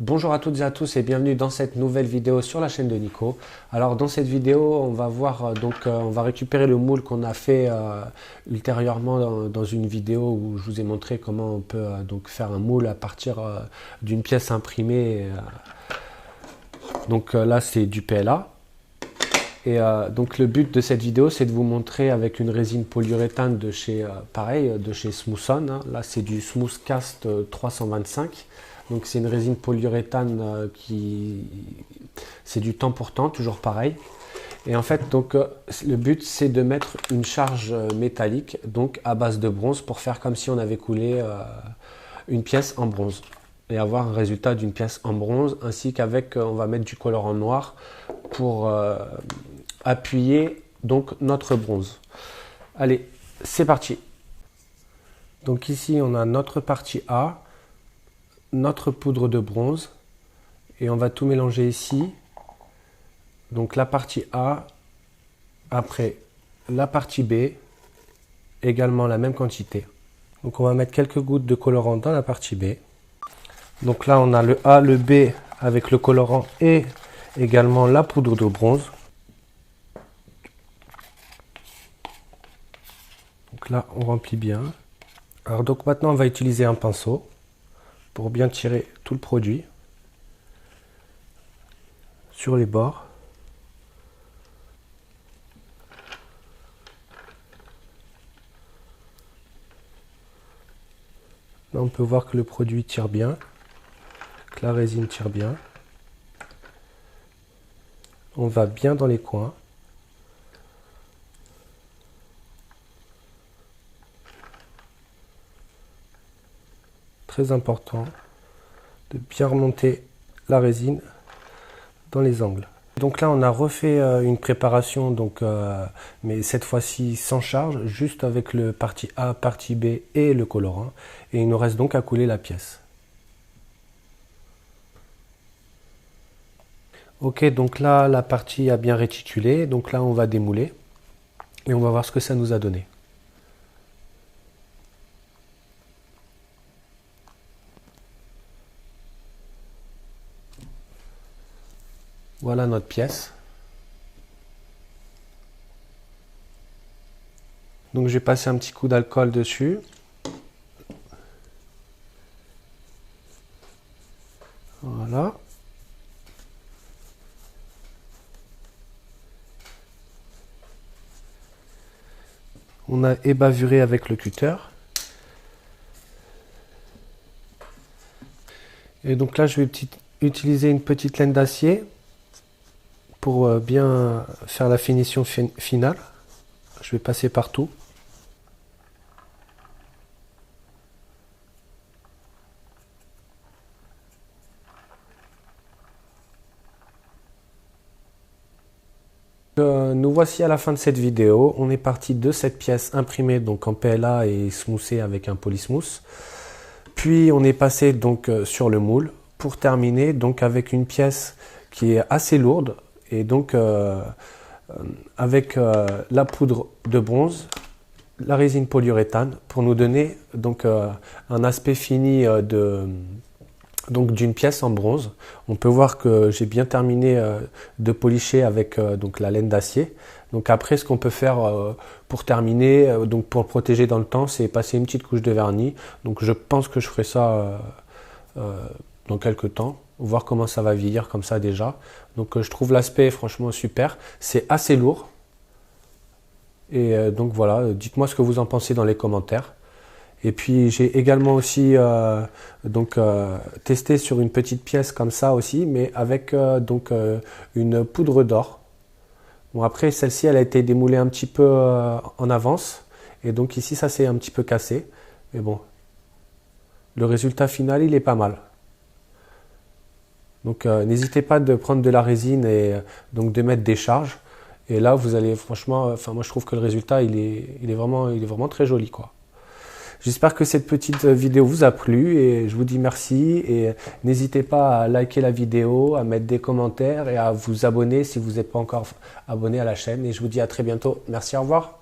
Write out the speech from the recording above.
Bonjour à toutes et à tous et bienvenue dans cette nouvelle vidéo sur la chaîne de Nico. Alors dans cette vidéo on va voir on va récupérer le moule qu'on a fait ultérieurement dans une vidéo où je vous ai montré comment on peut donc faire un moule à partir d'une pièce imprimée. Là c'est du PLA. Et donc le but de cette vidéo c'est de vous montrer avec une résine polyuréthane de chez de chez Smoothon, hein. Là c'est du Smoothcast 325. Donc c'est une résine polyuréthane c'est du temps pour temps, toujours pareil. Et en fait le but c'est de mettre une charge métallique donc à base de bronze pour faire comme si on avait coulé une pièce en bronze et avoir un résultat d'une pièce en bronze, ainsi qu'avec on va mettre du colorant noir pour appuyer donc notre bronze. Allez, c'est parti. Donc ici on a notre partie A, notre poudre de bronze, et on va tout mélanger ici. Donc la partie A, après la partie B, également la même quantité. Donc on va mettre quelques gouttes de colorant dans la partie B. Donc là on a le A, le B avec le colorant et également la poudre de bronze. Donc là on remplit bien. Alors donc maintenant on va utiliser un pinceau pour bien tirer tout le produit sur les bords. Là on peut voir que le produit tire bien, que la résine tire bien. On va bien dans les coins. Très important de bien remonter la résine dans les angles. Donc là on a refait une préparation, mais cette fois-ci sans charge, juste avec le partie A, partie B et le colorant. Et il nous reste donc à couler la pièce. Ok, donc là la partie a bien réticulé, donc là on va démouler et on va voir ce que ça nous a donné. Voilà notre pièce. Donc j'ai passé un petit coup d'alcool dessus. Voilà. On a ébavuré avec le cutter. Et donc là je vais utiliser une petite laine d'acier pour bien faire la finition finale. Je vais passer partout. Nous voici à la fin de cette vidéo. On est parti de cette pièce imprimée donc en PLA et smoothée avec un polysmooth. Puis on est passé donc sur le moule pour terminer donc avec une pièce qui est assez lourde et donc avec la poudre de bronze, la résine polyuréthane pour nous donner donc un aspect fini d'une pièce en bronze. On peut voir que j'ai bien terminé de polisher avec donc la laine d'acier. Donc après ce qu'on peut faire pour terminer, donc pour le protéger dans le temps, c'est passer une petite couche de vernis. Donc je pense que je ferai ça dans quelques temps, voir comment ça va vieillir comme ça déjà. Donc je trouve l'aspect franchement super, c'est assez lourd. Et donc voilà, dites-moi ce que vous en pensez dans les commentaires. Et puis j'ai également aussi testé sur une petite pièce comme ça aussi, mais avec une poudre d'or. Bon après celle-ci elle a été démoulée un petit peu en avance, et donc ici ça s'est un petit peu cassé. Mais bon, le résultat final il est pas mal. Donc n'hésitez pas de prendre de la résine et donc de mettre des charges. Et là vous allez franchement, moi je trouve que le résultat il est vraiment très joli quoi. J'espère que cette petite vidéo vous a plu et je vous dis merci, et n'hésitez pas à liker la vidéo, à mettre des commentaires et à vous abonner si vous n'êtes pas encore abonné à la chaîne, et je vous dis à très bientôt. Merci, au revoir.